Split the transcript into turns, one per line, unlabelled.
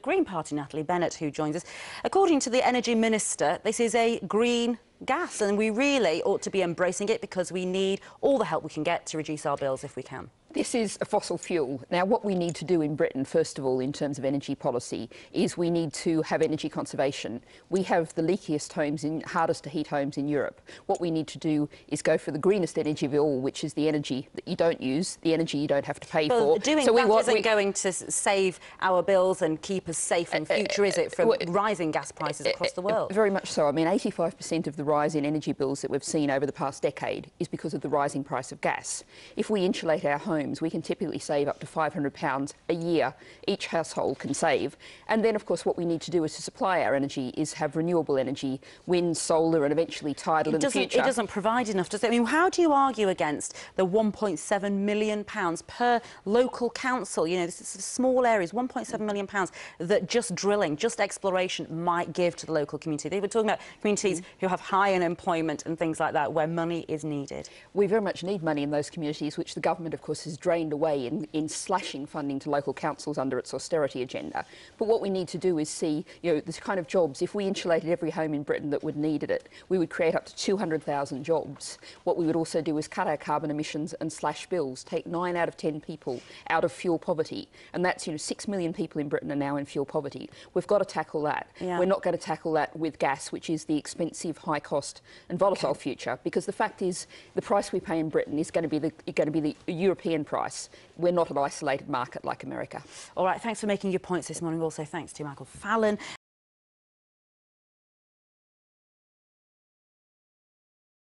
Green Party, Natalie Bennett, who joins us. According to the Energy Minister, this is a green gas, and we really ought to be embracing it because we need all the help we can get to reduce our bills if we can.
This is a fossil fuel. Now, what we need to do in Britain, first of all, in terms of energy policy, is we need to have energy conservation. We have the leakiest homes, hardest to heat homes in Europe. What we need to do is go for the greenest energy of all, which is the energy that you don't use, the energy you don't have to pay for.
Doing that isn't going to save our bills and keep us safe in future, is it, from rising gas prices across the world?
Very much so. I mean, 85% of the rise in energy bills that we've seen over the past decade is because of the rising price of gas. If we insulate our homes, we can typically save up to £500 a year. Each household can save. And then, of course, what we need to do is to supply our energy is have renewable energy, wind, solar, and eventually tidal in the future.
It doesn't provide enough, does it? I mean, how do you argue against the £1.7 million per local council? You know, this is small areas, £1.7 million that just drilling, just exploration might give to the local community. They were talking about communities who have high unemployment and things like that, where money is needed.
We very much need money in those communities, which the government, of course, has drained away in slashing funding to local councils under its austerity agenda. But what we need to do is see, you know, this kind of jobs. If we insulated every home in Britain that would needed it, we would create up to 200,000 jobs. What we would also do is cut our carbon emissions and slash bills, take 9 out of 10 people out of fuel poverty. And that's, you know, 6 million people in Britain are now in fuel poverty. We've got to tackle that.
Yeah. We're
not going to tackle that with gas, which is the expensive, high cost and volatile future, because the fact is the price we pay in Britain is going to be the European price. We're not an isolated market like America.
All right, thanks for making your points this morning. Also, thanks to Michael Fallon.